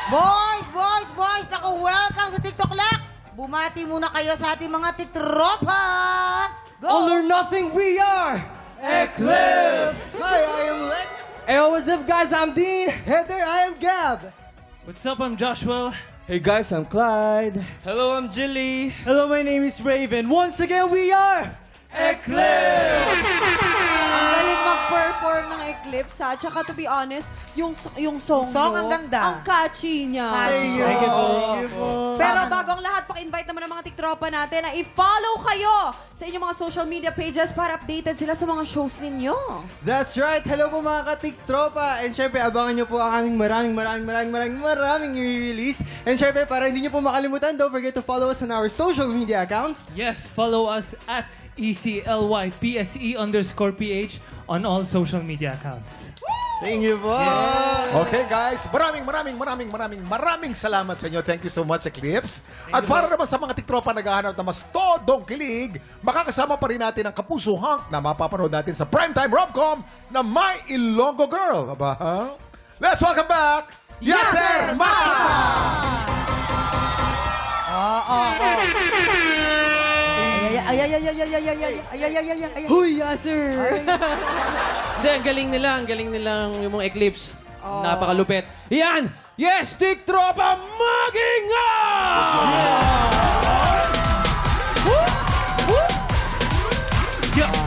Boys! Naku, welcome sa TikTok Lock! Bumati muna kayo sa ating mga tiktropa! Go! All or nothing, we are Eclipse! Hi, I am Lex. Hey, what's up, guys? I'm Dean. Hey there, I am Gab. What's up? I'm Joshua. Hey, guys, I'm Clyde. Hello, I'm Jilly. Hello, my name is Raven. Once again, we are Eclipse! Ang galing mag-perform ng Eclipse, ha? Tsaka to be honest, yung song Song mo, ang ganda. ang catchy niya. Catchy. Thank you po. Pero bago ang lahat, paki-invite naman ang mga tiktropa natin na i-follow kayo sa inyong mga social media pages para updated sila sa mga shows ninyo. That's right. Hello po mga katiktropa. And syempre, abangan nyo po ang aming maraming i-release. And syempre, para hindi nyo po makalimutan, don't forget to follow us on our social media accounts. Yes, follow us at ECLYPSE_PH on all social media accounts. Thank you po. Okay guys, maraming salamat sa inyo. Thank you so much, Eclipse. At para naman sa mga tiktropa naghahanap na mas todong kilig, makakasama pa rin natin ang Kapuso Hunk na mapapanood natin sa Primetime Romcom na My Ilonggo Girl. Aba, ha? Let's welcome back, Yasser Mata! Ay. Huy, Yasser! Hindi, ang galing nilang yung mga Eclipse. Napakalupit. Yan! Yes, tiktropa, mag-ingat!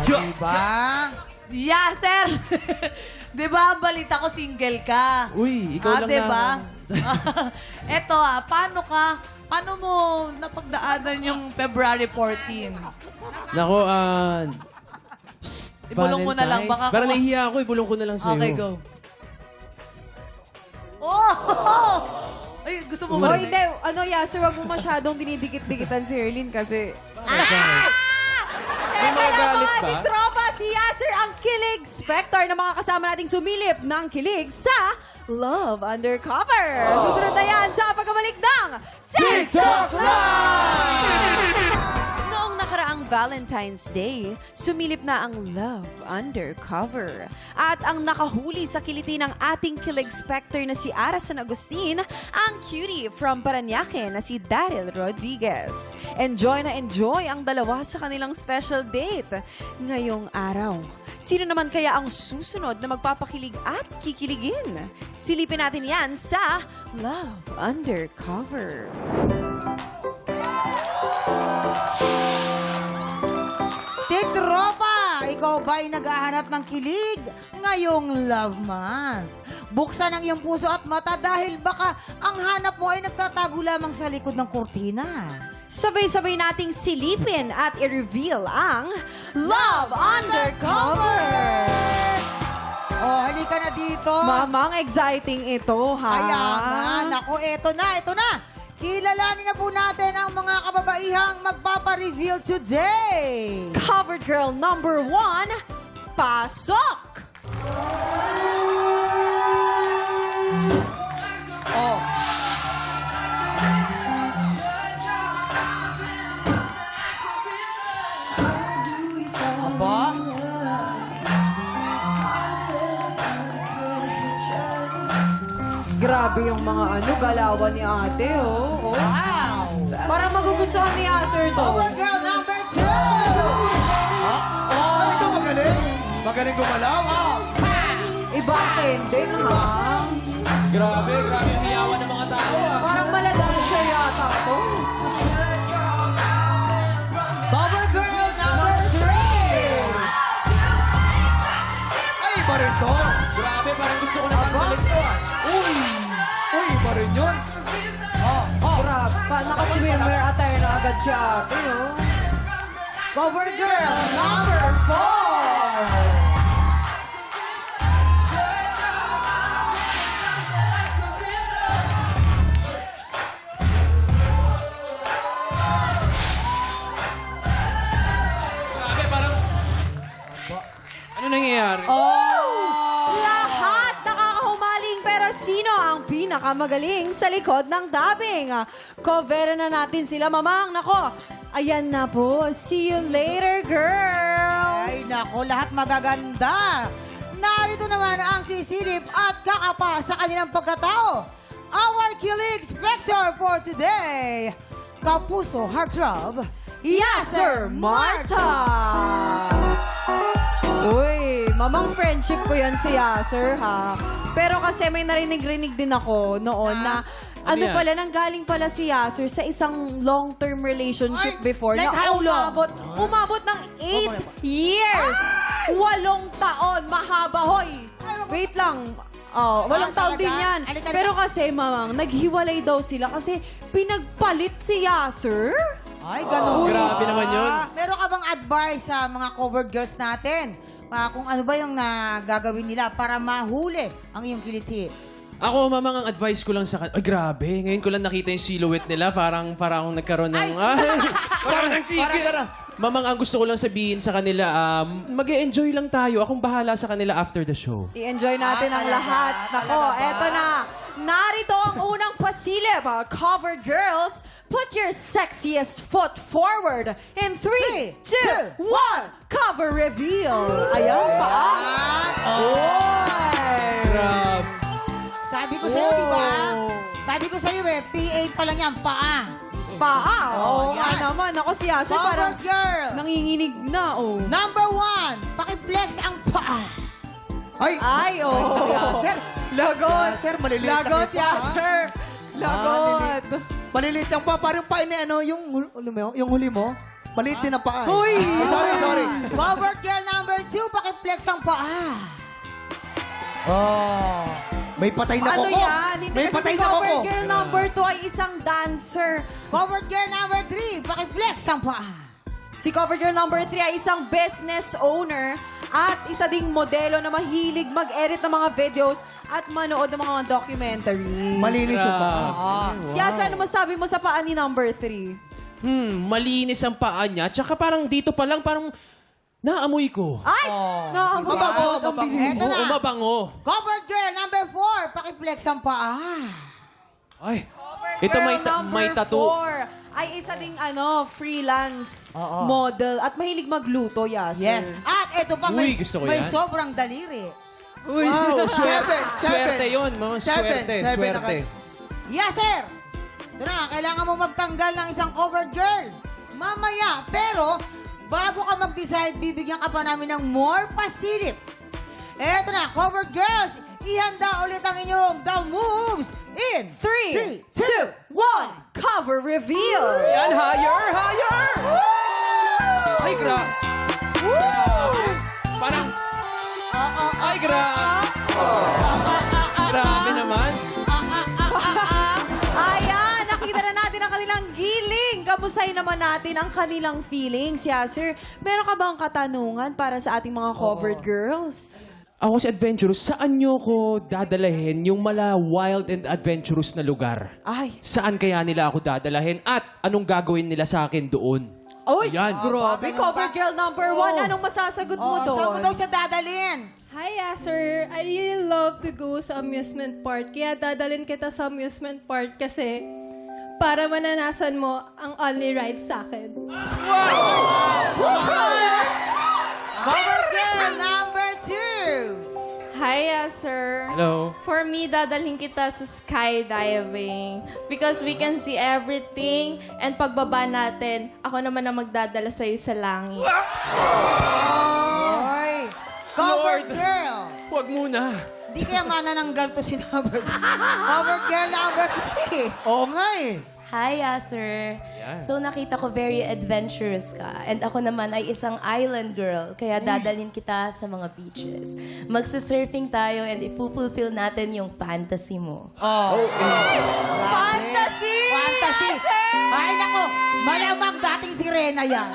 Diba? Yasser! Di ba, balita ko single ka? Uy, ikaw lang diba? na. Eto paano mo napagdaanan yung February 14? Nako, Ibulong mo na lang, baka... Para nahihiya ako, ibulong ko na lang sa'yo. Okay, go. Oh! Ay, gusto mo Oh, ba? hindi. Yasser, wag mo masyadong dinidikit-dikitan si Erlyn kasi... May mga galit ba? Ating tropa, si Yasser ang kilig specter na mga kasama nating sumilip ng kilig sa Love Undercover. Susunod na yan sa pagkabalik ng TikTok Live! Noong nakaraang Valentine's Day, sumilip na ang Love Undercover. At ang nakahuli sa kiliti ng ating kilig specter na si Ara San Agustin, ang cutie from Parañaque na si Daryl Rodriguez. Enjoy na enjoy ang dalawa sa kanilang special date ngayong araw. Sino naman kaya ang susunod na magpapakilig at kikiligin? Silipin natin yan sa Love Undercover. Tiktropa! Ikaw ba'y naghahanap ng kilig ngayong Love Month? Buksan ang iyong puso at mata dahil baka ang hanap mo ay nagtatago lamang sa likod ng kurtina. Sabay-sabay nating silipin at i-reveal ang Love Undercover! Oh, halika na dito. Mamang exciting ito, ha? Kaya nga, naku, eto na. Kilalanin na po natin ang mga kababaihang magpapa-reveal today. Covered girl number 1, pasok! Oh. Aba? Grabe yung mga galawan ni ate, oh. Wow! Parang magugustuhan ni Yasser to. Cover girl number 2! Ito magaling. Magaling gumalaw. Iba ang trending, ha? Grabe yung hiyawan ng mga tao. Parang maladancer yata to. Cover girl number 3! Ay, iba rin to. Grabe, parang gusto ko na tanggalin to. Uy, iba rin yun. Grabe. Naka-swimwear attire na agad si ate, oh. Cover girl number 4! Grabe, parang... Ano nangyayari? Lahat nakakahumaling pero sino ang pinakamagaling sa likod ng dubbing? Coveran na natin sila, mamang. Nako, ayan na po. See you later, girls! Ay, nako, lahat magaganda. Narito naman ang sisilip at kakapa sa kanilang pagkatao. our Kilig Spector for today, Kapuso Heartthrob, Yasser Marta! Uy, mamang friendship ko yan si Yasser, ha? Pero kasi may narinig-rinig din ako noon na ano yan? pala, nanggaling pala si Yasser sa isang long-term relationship Ay, before like na how long? umabot ng 8 years. 8 taon. Mahaba, hoy. Wait lang. Oh, 8 taon talaga? din yan. Alika. Pero kasi, mamang, naghiwalay daw sila kasi pinagpalit si Yasser. Ay, ganun. Grabe naman yun. Meron ka bang advice sa mga covered girls natin? Kung ano ba yung gagawin nila para mahuli ang iyong kiliti? Ako, mamang, ang advice ko lang sa Ay, grabe. Ngayon ko lang nakita yung silhouette nila. Parang akong nagkaroon ng... parang ng kikil. Mamang, ang gusto ko lang sabihin sa kanila, mag-e-enjoy lang tayo. Akong bahala sa kanila after the show. I-enjoy natin ang talaga? lahat. Nako, Talaga ba? eto na. Narito ang unang pasilip. Covered girls, put your sexiest foot forward. In 3, 2, 1, cover reveal. Ayan pa. Grabe. Sabi ko sa'yo, di ba? Sabi ko sa'yo PA pa lang yan, paa. Paa. Oo yan. nga naman. Ako si Yasser parang Covered girl. nanginginig na. Oh. Number 1, pakiflex ang paa. Ay! Ay, oh. Sir, Lagot. Sir, maliliit lang Lagot, yung paa. Yasser. Lagot. maliliit yung pa. Parang pa ano, yung huli mo. Maliit din ang paa. Uy! Sorry. Covered girl number 2, pakiflex ang paa. Oh. May patay na Ano koko. yan? Hindi May kasi patay si na cover koko. girl number 2 ay isang dancer. Covered girl number 3, pakiflex ang paa. Si cover girl number 3 ay isang business owner at isa ding modelo na mahilig mag-edit ng mga videos at manood ng mga documentary. Malinis yung paa. Yasa, ano masabi mo sa paa ni number 3? Malinis ang paa niya. Tsaka parang dito pa lang, parang naamoy ko. Ay! Naamoy. Eto na. Mabango. Covered girl number 4, pakiflex ang paa. Ay, ito may tattoo. 4 ay isa ding freelance model at mahilig magluto, Yasser. Yes. At ito pa, Uy, gusto ko may yan. sobrang daliri. Wow, swerte. Seven. Swerte yun, mga swerte. Swerte. Yes, sir! Ito na, kailangan mo magtanggal ng isang covered girl. Mamaya, pero bago ka mag-decide, bibigyan ka pa namin ng more pasilip. Eto na, covered girls, ihanda ulit ang inyong The Moves in 3, 2, 1, cover reveal. Yan, higher! Ay, grabe. Parang, ay, grabe. Grabe naman. Ayan, nakita na natin ang kanilang giling. Kamusayin naman natin ang kanilang feelings, Yasser. Meron ka bang katanungan para sa ating mga covered girls? Ako si Adventurous, saan nyo ko dadalahin yung mala wild and adventurous na lugar? Ay. Saan kaya nila ako dadalahin? At anong gagawin nila sa akin doon? Oy, Ayan. grabe. Ganun Cover ba? girl number 1, anong masasagot mo doon? Saan mo daw siya dadalhin? Hi, sir. I really love to go sa amusement park. Kaya dadalhin kita sa amusement park kasi para mananasan mo ang only ride sa akin. Covered girl number 2. Hi, sir. Hello. For me, dadalhin kita sa skydiving because we can see everything and pagbaba natin, ako naman ang magdadala sa'yo sa langit. Oy, covered girl. Huwag muna. Di kaya manananggal to si number 2. Covered girl number 3. Oo nga eh. Hi, sir. So nakita ko very adventurous ka. And ako naman ay isang island girl. Kaya dadalhin kita sa mga beaches. Magsasurfing tayo and ipupulfill natin yung fantasy mo. Fantasy! Fantasy! Ay, nako! Malamang dating sirena yan.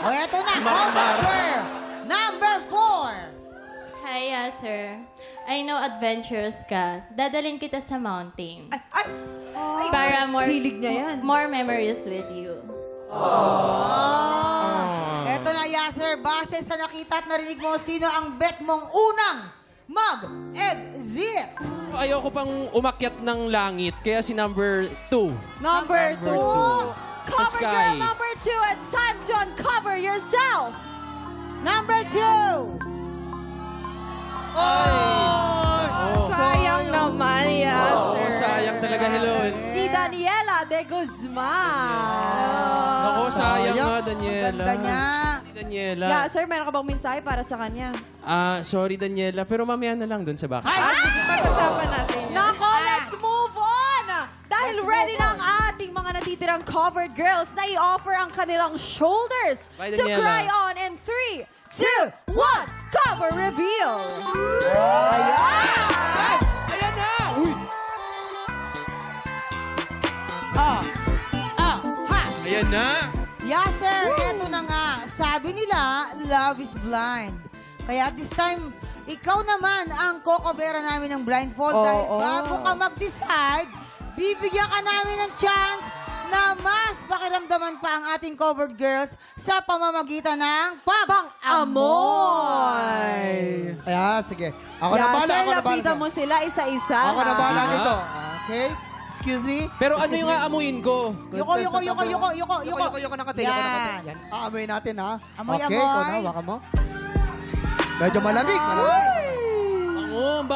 O, eto na. Covered girl number 4. Hi, sir. I know adventurous ka. Dadalhin kita sa mountain. Para more, Hilig niya yan. more memories with you. Eto na, Yasser. Base sa nakita at narinig mo, sino ang bet mong unang mag-exit? Ayoko pang umakyat ng langit, kaya si number 2. Number 2. Cover Sky. girl number 2, it's time to uncover yourself. Number 2. Sayang naman, sir. Sayang talaga, hello. Si Daniela de Guzman. Ako, sayang nga, Daniela. Ganda niya. Sorry, Daniela. Yeah, sir, meron ka bang mensahe para sa kanya? Sorry, Daniela. Pero mamaya na lang dun sa back. Pag-usapan natin yan. Nako, let's move on! Dahil ready na ang ating mga natitirang covered girls na i-offer ang kanilang shoulders Bye, to Daniela. cry on in 3, 2, 1, cover reveal! Ayan! Ayan na! Uy! Ayan na! Yes, sir. Ito na nga. Sabi nila, love is blind. Kaya this time, ikaw naman ang kokobera namin ng blindfold. Dahil bago ka mag-decide, bibigyan ka namin ng chance na mas pakiramdaman pa ang ating covered girls sa pamamagitan ng pag-amoy. Ayan, sige. Ako na Yeah, bahala, sir, ako na lapitan bahala. mo sila isa-isa. Ako na bahala Ah. nito. Okay? Excuse me? Pero ano yung aamuin ko? Yuko Yuko na kate. Yan. Yan. Aamoy natin, ha? Amoy, okay, ikaw na, amoy. waka mo. Medyo malamig. Bango.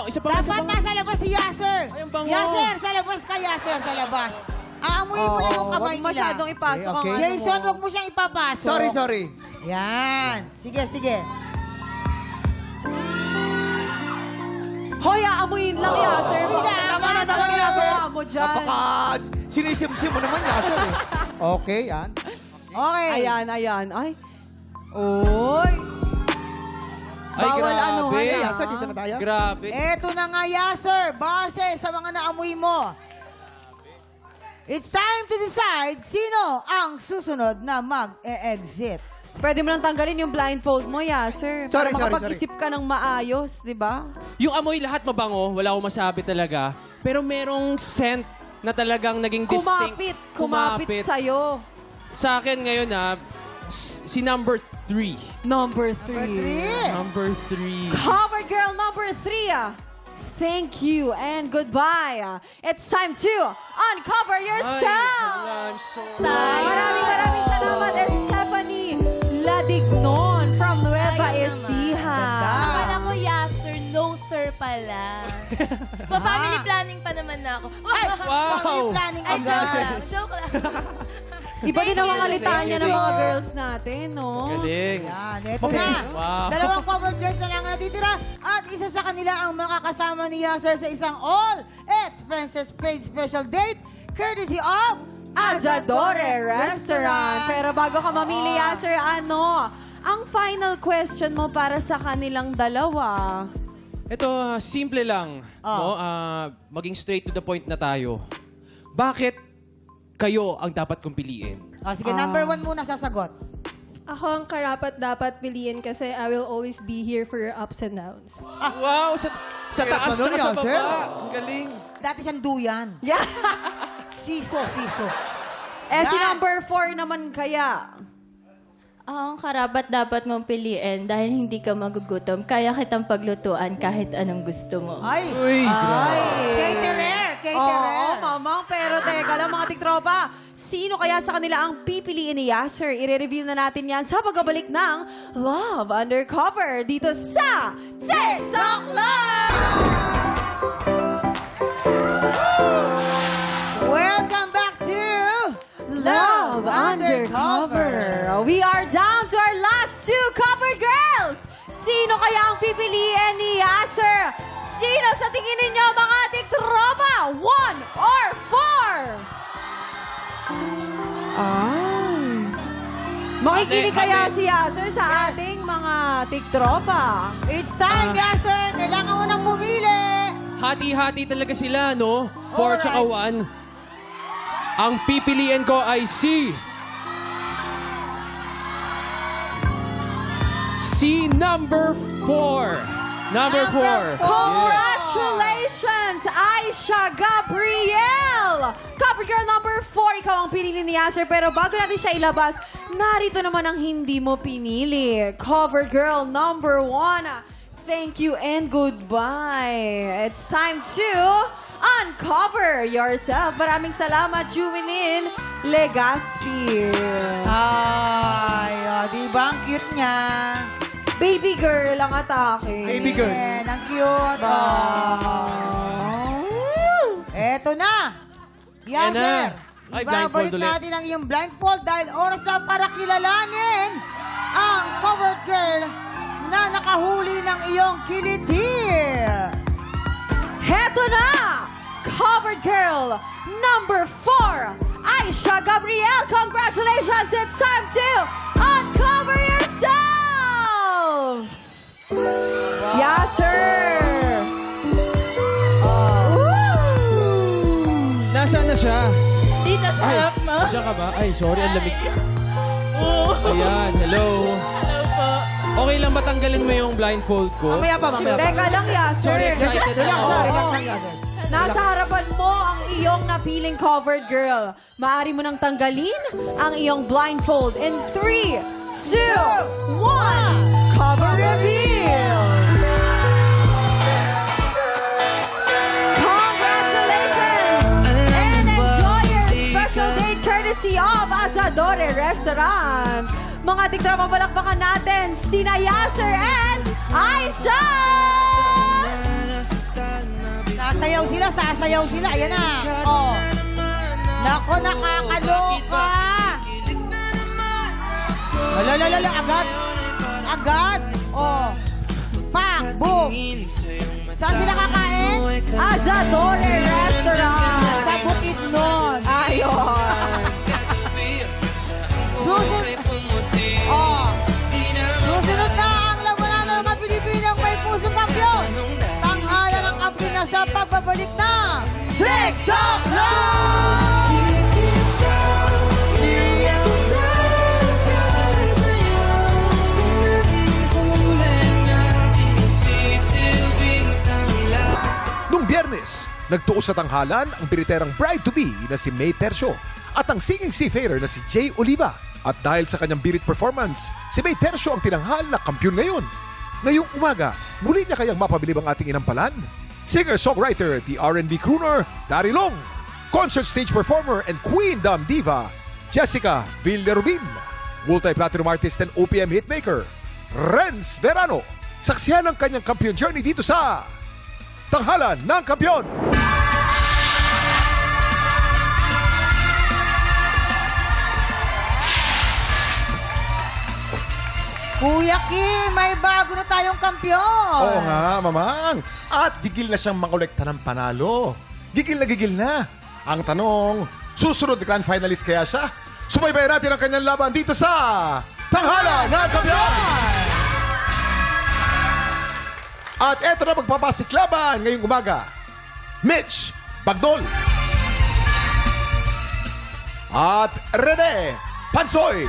Isa pa. Dapat nasa labas si Yasser. Ay, ang bango. Yasser, sa labas ka, Yasser, sa labas. Aamuyin mo lang yung kamay Huwag masyadong nila. ipasok ang Okay, ano Jason, mo. huwag mo siyang ipapasok. Sorry. Yan. Sige. Hoy, aamuin lang yan, sir. Amoy lang. Tama na, Tama na, Ginagawa mo dyan. Sinisimsim mo naman yan, sir. Okay, yan. Okay. Ayan. Ay. Oy. Ay, Bawal grabe. ano, Okay, hala. yan, sir. Dito na tayo. Grabe. Eto na nga, Yasser. Base sa mga naamoy mo. It's time to decide sino ang susunod na mag-e-exit. Pwede mo nang tanggalin yung blindfold mo, sir. Sorry. Para makapag-isip ka ng maayos, di ba? Yung amoy lahat mabango, wala akong masabi talaga. Pero merong scent na talagang naging distinct. Kumapit sa'yo. Sa akin ngayon si number 3. Number 3. Number 3. Cover girl number 3. Thank you and goodbye. It's time to uncover yourself. Maraming salamat, Stephanie Ladignon from Nueva Ecija. Akala ko yes sir, no sir pala. Pa-family planning pa naman na ako. Wow! Planning Ay, joke agad. lang. Joke lang. Iba din ang mga litanya ng mga girls natin, no? Galing. Yan, eto na. Wow. Dalawang covered girls na lang ang natitira. At isa sa kanila ang makakasama ni Yasser sa isang all-expenses paid special date courtesy of Azadore Restaurant. Pero bago ka mamili, sir, ang final question mo para sa kanilang dalawa? Ito, simple lang. No? Maging straight to the point na tayo. Bakit kayo ang dapat kong piliin? Sige, number 1 muna sasagot. Ako ang karapat-dapat piliin kasi I will always be here for your ups and downs. Wow! Sa taas ganun tsaka sa yan, sir. baba. Ang galing. Dati siyang duyan. Yeah. Siso. Si Yan. number 4 naman kaya? Ang karapat dapat mong piliin dahil hindi ka magugutom. Kaya kitang paglutuan kahit anong gusto mo. Ay, Uy, caterer. Oo, mamang. Pero teka lang mga tiktropa, sino kaya sa kanila ang pipiliin ni Yasser? I-reveal na natin yan sa pagbabalik ng Love Undercover dito sa TikTok Live! Welcome back to Love Undercover. We are down to our last 2 cover girls. Sino kaya ang pipiliin ni Yasser? Sino sa tingin ninyo mga tiktropa? 1 or 4? Ay. Makikinig kaya si Yasser sa ating mga tiktropa? It's time, Yasser. Kailangan mo nang pumili. Hati-hati talaga sila, no? 4 tsaka 1. Ang pipiliin ko ay si number 4. Number 4. Congratulations, Aisha Gabriel! Cover girl number 4, ikaw ang pinili ni Yasser. Pero bago natin siya ilabas, narito naman ang hindi mo pinili. Cover girl number 1, thank you and goodbye. It's time to uncover yourself. Maraming salamat, Juvenil Legaspi. Ay, di ba ang cute niya? Baby girl ang atake. Baby girl. Ang cute. Eto na! Ayan na. Yasser! Ay, blindfold Ibabalik ulit. natin ang iyong blindfold dahil oras na para kilalanin ang covered girl na nakahuli ng iyong kiliti. Heto na! Covered girl number 4, Aisha Gabriel. Congratulations! It's time to uncover yourself! Yes, sir! Nasaan na siya? Dito sa Ay, harap mo. diyan ka ba? Ay, sorry, ang lamig. Ayan, hello. Okay lang ba tanggalin mo yung blindfold ko? Mamaya pa. Teka lang, yes, sir. Sorry, excited Relax, ako. sir. Relax lang, Yasser. Nasa harapan mo ang iyong napiling covered girl. Maaari mo nang tanggalin ang iyong blindfold in 3, 2, 1. Cover reveal! Congratulations! And enjoy your special date courtesy of Asadore Restaurant. Mga tiktrama, palakpakan natin sina Yasser and Aisha! Sasayaw sila. Ayan na. Oh. Nako, nakakaloka. Lalalala, agad. Oh. Pak, boom. Saan sila kakain? Asadore Restaurant! Sa Bukidnon. Ayon! Susunod na ang labanan ng mga Pilipinang may pusong kampiyon. Tanghalan ng kampiyon na sa pagbabalik na TikTok Live! Nung Biyernes, nagtuos sa tanghalan ang piriterang bride-to-be na si May Tercio at ang singing seafarer na si Jay Oliva. At dahil sa kanyang birit performance, si May Tercio ang tinanghal na kampiyon ngayon. Ngayong umaga, muli niya kayang mapabilib ang ating inampalan? Singer-songwriter, the R&B crooner, Dari Long. Concert stage performer and Queen Dam Diva, Jessica Villarubin. Multi-platinum artist and OPM hitmaker, Renz Verano. Saksihan ang kanyang kampiyon journey dito sa Tanghalan ng Kampiyon. Kuya Kim, may bago na tayong kampiyon. Oo nga, mamang. At gigil na siyang mangolekta ng panalo. Gigil na. Ang tanong, susunod na grand finalist kaya siya? Subaybayan natin ang kanyang laban dito sa Tanghalan ng Kampiyon! At eto na magpapasik laban ngayong umaga. Mitch Bagnol. At Rene Pansoy.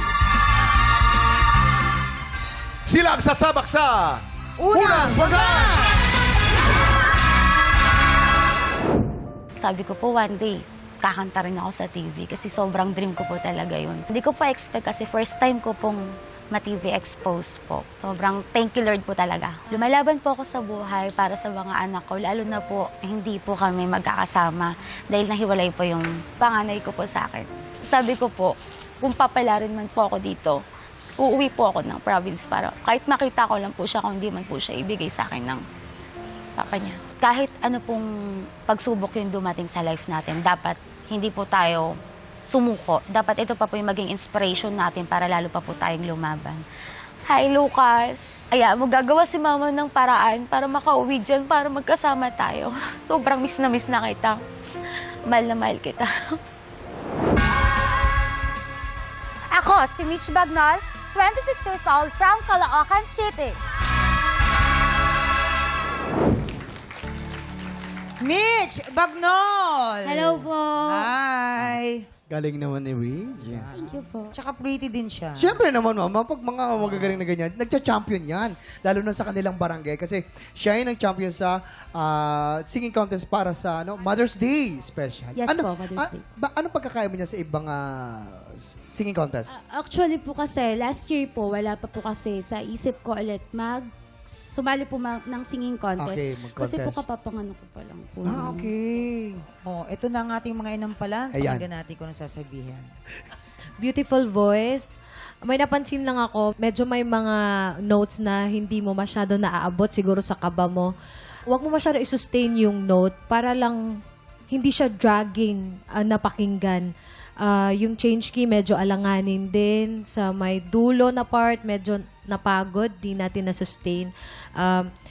Sila ang sasabak sa Unang Pagkas! Sabi ko po one day, kakanta rin ako sa TV kasi sobrang dream ko po talaga yun. Hindi ko pa expect kasi first time ko pong ma-TV expose po. Sobrang thank you Lord po talaga. Lumalaban po ako sa buhay para sa mga anak ko, lalo na po hindi po kami magkakasama dahil nahiwalay po yung panganay ko po sa akin. Sabi ko po, kung papalarin man po ako dito, uuwi po ako ng province para kahit makita ko lang po siya kung hindi man po siya ibigay sa akin ng papa niya. Kahit ano pong pagsubok yung dumating sa life natin, dapat hindi po tayo sumuko. Dapat ito pa po yung maging inspiration natin para lalo pa po tayong lumaban. Hi, Lucas! Aya, magagawa si Mama ng paraan para makauwi dyan, para magkasama tayo. Sobrang miss na kita. Mahal na mahal kita. Ako, si Mitch Bagnol, 26 years old from Caloocan City. Mitch Bagnol! Hello po. Hi! Galing naman ni Ridge. Thank you po. Tsaka pretty din siya. Siyempre naman, mama, pag mga magagaling na ganyan, nagcha-champion yan. Lalo na sa kanilang barangay. Kasi siya yung nag-champion sa singing contest para sa Mother's Day special. Yes po, Mother's Day. Anong pagkakaiba niya sa ibang singing contest? Actually po kasi, last year po, wala pa po kasi sa isip ko ulit sumali po ng singing contest. Okay, mag-contest. Kasi po kapapangano ko pa lang po. Okay. Oh, ito na ang ating mga inampalan. Ayan. Pakinggan natin kung ano sasabihin. Beautiful voice. May napansin lang ako, medyo may mga notes na hindi mo masyado naaabot siguro sa kaba mo. Huwag mo masyado i-sustain yung note para lang hindi siya dragging na pakinggan. Yung change key medyo alanganin din. Sa may dulo na part, medyo napagod, di natin na-sustain.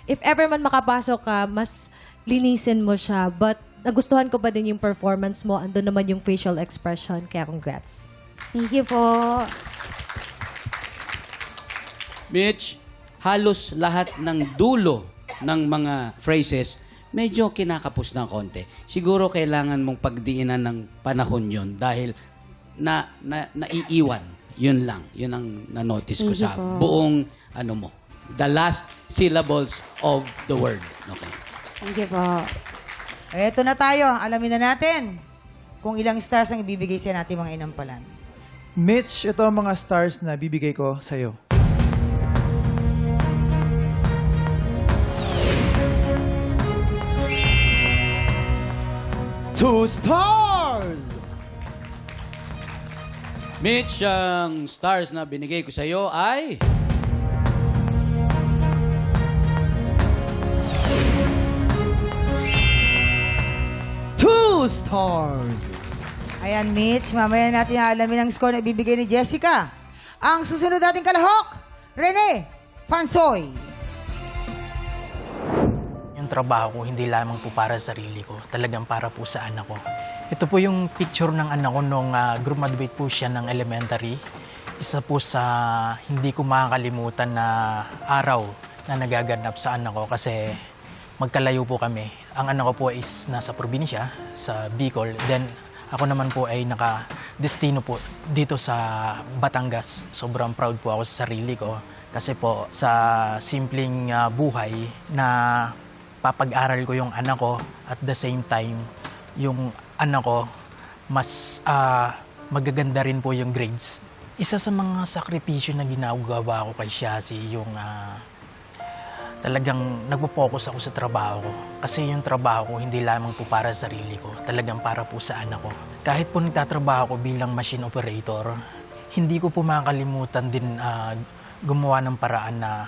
If ever man makapasok ka, mas linisin mo siya. But nagustuhan ko pa din yung performance mo. Andun naman yung facial expression. Kaya congrats. Thank you po. Mitch, halos lahat ng dulo ng mga phrases medyo kinakapos ng konti. Siguro kailangan mong pagdiinan ng panahon yon dahil naiiwan. Yun lang. Yun ang na-notice ko sa buong the last syllables of the word. Okay. Thank you po. Eto na tayo. Alamin na natin kung ilang stars ang ibibigay sa natin mga inampalan. Mitch, ito ang mga stars na bibigay ko sa'yo. Two stars! Mitch, ang stars na binigay ko sa'yo ay... Two stars! Ayan, Mitch. Mamaya natin alamin ang score na ibibigay ni Jessica. Ang susunod nating kalahok, Rene Pansoy. Yung trabaho ko, hindi lamang po para sa sarili ko. Talagang para po sa anak ko. Ito po yung picture ng anak ko nung graduate po siya ng elementary. Isa po sa hindi ko makakalimutan na araw na nagaganap sa anak ko kasi magkalayo po kami. Ang anak ko po is nasa probinsya, sa Bicol. Then ako naman po ay naka-destino po dito sa Batangas. Sobrang proud po ako sa sarili ko kasi po sa simpleng buhay na papag-aral ko yung anak ko at the same time yung anak ko mas magaganda rin po yung grades. Isa sa mga sakripisyo na ginagawa ko kay Shazi yung talagang nagpo-focus ako sa trabaho ko. Kasi yung trabaho ko hindi lamang po para sa sarili ko, talagang para po sa anak ko. Kahit po nagtatrabaho ko bilang machine operator, hindi ko po makakalimutan din gumawa ng paraan na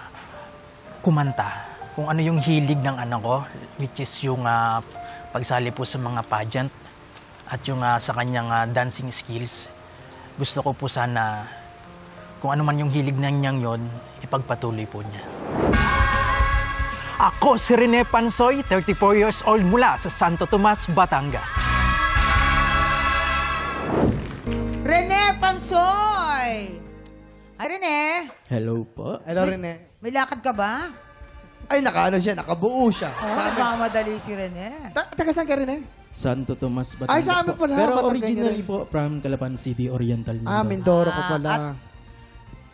kumanta. Kung ano yung hilig ng anak ko, which is yung pagsali po sa mga pageant at yung sa kanyang dancing skills. Gusto ko po sana, kung ano man yung hilig na niyang yon, ipagpatuloy po niya. Ako si Rene Pansoy, 34 years old mula sa Santo Tomas, Batangas. Rene Pansoy! Hi, Rene! Hello po. Hello, Rene. May lakad ka ba? Ay, nakabuo siya. Nagmamadali si Rene. Taga saan ka, Rene? Santo Tomas, Batangas Ay, sa amin po. pala, Pero Batangas originally rin. po, from Calapan City, Oriental Mindoro. Mindoro ko pala.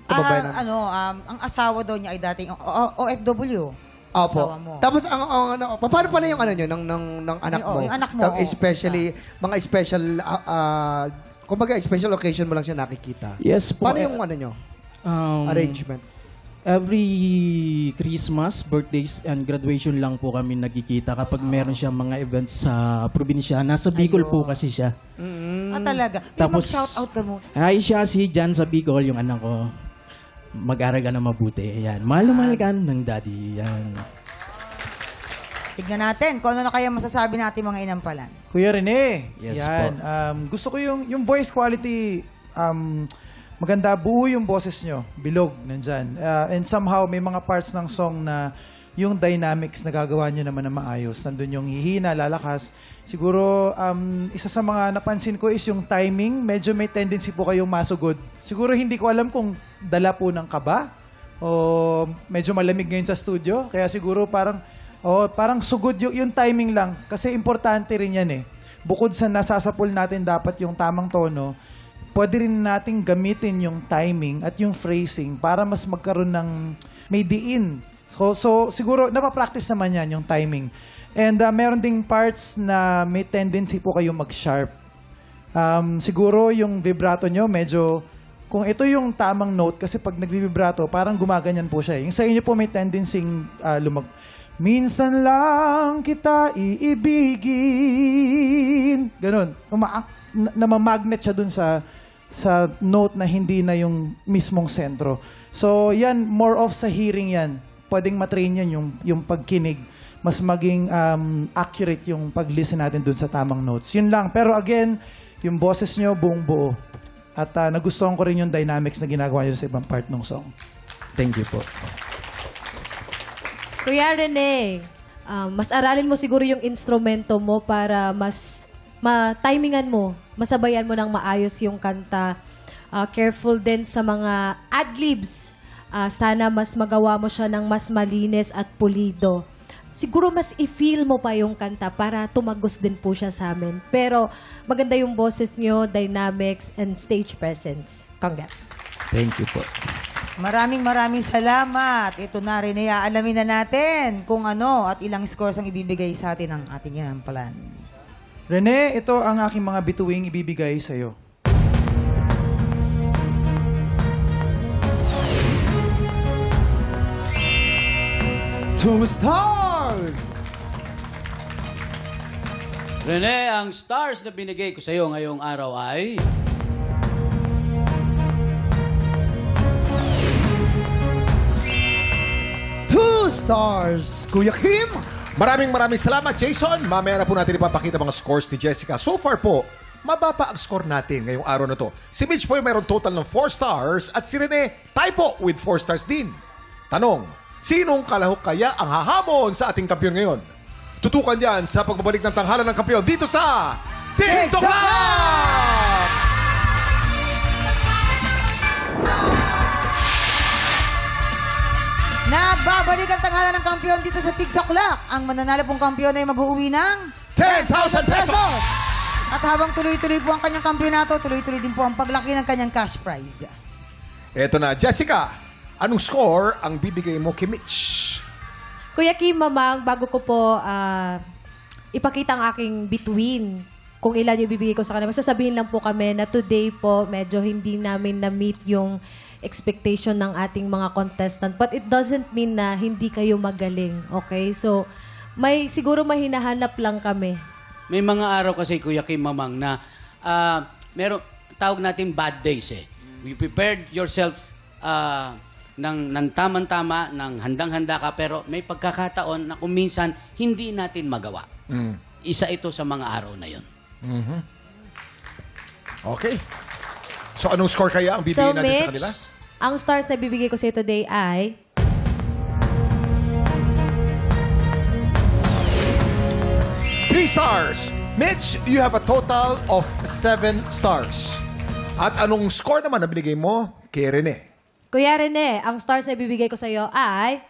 Ang asawa daw niya ay dating OFW. Opo. Asawa mo. Tapos, paano pala yung ng anak mo? Yung anak mo, Especially, mga special, kumbaga, special occasion mo lang siya nakikita. Yes po. Paano yung nyo? Arrangement? Every Christmas, birthdays, and graduation lang po kami nagkikita kapag meron siyang mga events sa probinsya. Nasa Bicol po kasi siya. Talaga. Tapos, mag-shoutout ka mo. Hi siya, si Jan sa Bicol, yung anak ko. Mag-aral ka na mabuti. Yan. Mahal ka ng daddy. Yan. Tignan natin kung ano na kaya masasabi natin mga inampalan. Kuya Rene, Yes yan. po. Gusto ko yung voice quality, maganda, buo yung boses nyo, bilog, nandyan. And somehow, may mga parts ng song na yung dynamics na gagawa nyo naman na maayos. Nandun yung hihina, lalakas. Siguro, isa sa mga napansin ko is yung timing. Medyo may tendency po kayong masugod. Siguro hindi ko alam kung dala po ng kaba o medyo malamig ngayon sa studio. Kaya siguro parang sugod yung timing lang. Kasi importante rin yan eh. Bukod sa nasasapul natin dapat yung tamang tono, pwede rin nating gamitin yung timing at yung phrasing para mas magkaroon ng may diin. So siguro, napapractice naman yan, yung timing. And meron ding parts na may tendency po kayong mag-sharp. Siguro yung vibrato nyo, medyo, kung ito yung tamang note, kasi pag nag-vibrato, parang gumaganyan po siya. Yung sa inyo po may tendency minsan lang kita iibigin. Ganon. Namamagnet siya dun sa note na hindi na yung mismong sentro. So, yan, more of sa hearing yan. Pwedeng matrain yan yung pagkinig. mas maging accurate yung pag-listen natin dun sa tamang notes. Yun lang. Pero again, yung boses nyo, buong buo. At nagustuhan ko rin yung dynamics na ginagawa nyo sa ibang part ng song. Thank you po. Kuya Rene, mas aralin mo siguro yung instrumento mo para mas timingan mo, masabayan mo ng maayos yung kanta. Careful din sa mga ad-libs. Sana mas magawa mo siya ng mas malinis at pulido. Siguro mas i-feel mo pa yung kanta para tumagos din po siya sa amin. Pero maganda yung boses nyo, dynamics, and stage presence. Congrats. Thank you po. Maraming salamat. Ito na rin, alamin na natin kung ano at ilang scores ang ibibigay sa atin ng ating ginampalan. Rene, ito ang aking mga bituing ibibigay sa'yo. Two stars! Rene, ang stars na binigay ko sa iyo ngayong araw ay... Two stars, Kuya Kim! Maraming salamat, Jason. Mamaya na po natin ipapakita mga scores ni Jessica. So far po, mababa ang score natin ngayong araw na to. Si Mitch po ay mayroon total ng 4 stars at si Rene, tayo po with 4 stars din. Tanong, sinong kalahok kaya ang hahamon sa ating kampiyon ngayon? Tutukan yan sa pagbabalik ng tanghalan ng kampiyon dito sa TikTok Live! Nagbabalik ang tanghalan ng kampiyon dito sa TikTok Lock. Ang mananalo pong kampiyon ay mag-uuwi ng 10,000 pesos! At habang tuloy-tuloy po ang kanyang kampiyonato, tuloy-tuloy din po ang paglaki ng kanyang cash prize. Eto na, Jessica, anong score ang bibigay mo kay Mitch? Kuya Kim, Mamang, bago ko po ipakita ang aking between kung ilan yung bibigay ko sa kanila, sasabihin lang po kami na today po medyo hindi namin na-meet yung expectation ng ating mga contestant. But it doesn't mean na hindi kayo magaling, okay? So, siguro may hinahanap lang kami. May mga araw kasi, Kuya Kim, Mamang, na meron, tawag natin bad days eh. You prepared yourself ng tamang-tama, ng handang-handa ka, pero may pagkakataon na kung minsan hindi natin magawa. Isa ito sa mga araw na yon. Okay. So, anong score kaya ang bibigay natin Mitch, sa kanila? ang stars na bibigay ko sa'yo today ay... Three stars. Mitch, you have a total of 7 stars. At anong score naman na binigay mo kay Rene? Kuya Rene, ang stars na bibigay ko sa'yo ay...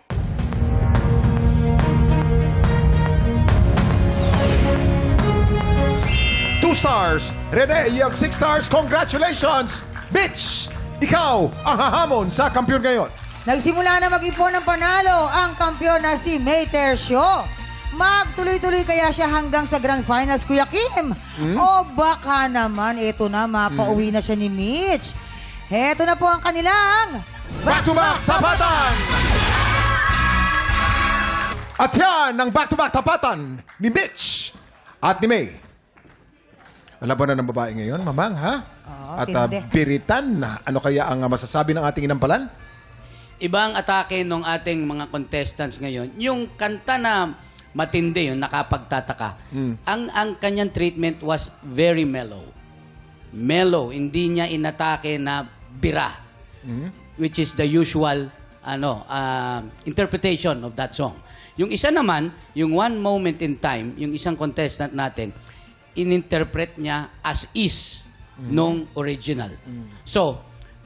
2 stars. Rene, you have 6 stars. Congratulations! Mitch, ikaw ang hahamon sa kampiyon ngayon. Nagsimula na mag-ipon ng panalo ang kampiyon na si May Tercio. Magtuloy-tuloy kaya siya hanggang sa Grand Finals, Kuya Kim? O baka naman, ito na, mapauwi na siya ni Mitch. Heto na po ang kanilang... Back-to-back tapatan! At yan ang back-to-back tapatan ni Mitch at ni May. Labanan ng babae ngayon, Mamang, ha? At biritan na. Ano kaya ang masasabi ng ating inampalan? Ibang atake ng ating mga contestants ngayon, yung kanta na matindi, yung nakapagtataka, ang kanyang treatment was very mellow. Mellow, hindi niya inatake na bira, which is the usual interpretation of that song. Yung isa naman, yung One Moment in Time, yung isang contestant natin, ininterpret niya as is nung original. So,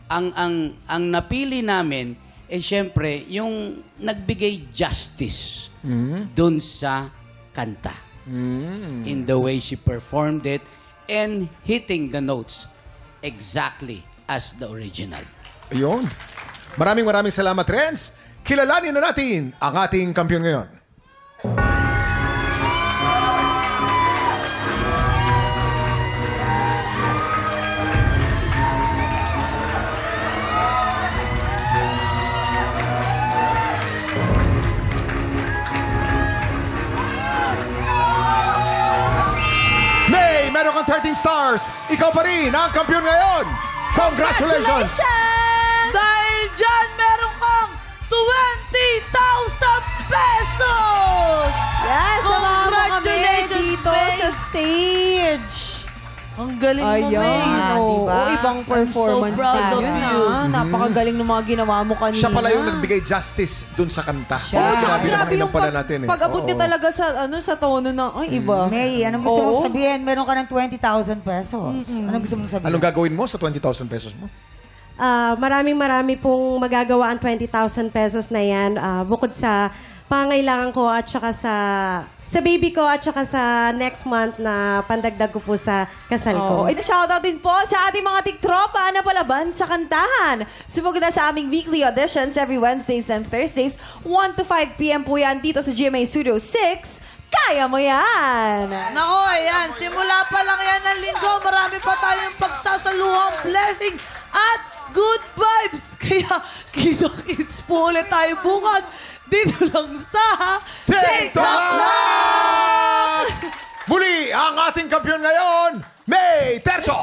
ang napili namin syempre yung nagbigay justice dun sa kanta. In the way she performed it and hitting the notes exactly as the original. Ayun. Maraming salamat, Renz. Kilalanin na natin ang ating kampiyon ngayon. Meron kang 13 stars. Ikaw pa rin ang kampiyon ngayon. Congratulations! Dahil dyan, meron kang 20,000 pesos! Yes, sumama kami Congratulations, dito Faye. sa stage. Ang galing mo, May. Ayan, diba? ibang performance I'm so proud na of yun. you. Napakagaling ng mga ginawa mo kanina. Siya pala yung nagbigay justice dun sa kanta. Oo, tsaka Sinabi ng grabe mga yung pala natin eh. pag-abot niya Oo. talaga sa, sa tono ng, ay, iba. May, anong gusto Oo. mong sabihin? Meron ka ng 20,000 pesos. Anong gusto mong sabihin? Anong gagawin mo sa 20,000 pesos mo? Marami pong magagawa ang 20,000 pesos na yan. Bukod sa pangailangan ko at saka sa baby ko at saka sa next month na pandagdag ko po sa kasal ko. Oh, ito shoutout din po sa ating mga tiktropa na palaban sa kantahan. Sumugod na sa aming weekly auditions every Wednesdays and Thursdays, 1 to 5 p.m. po yan dito sa GMA Studio 6. Kaya mo yan! Nako, ayan. Simula pa lang yan ng linggo. Marami pa tayong pagsasaluhang blessing at good vibes. Kaya, kita-kits po ulit tayo bukas. Dito lang sa TikTok Live! Muli, ang ating kampiyon ngayon, May Terso!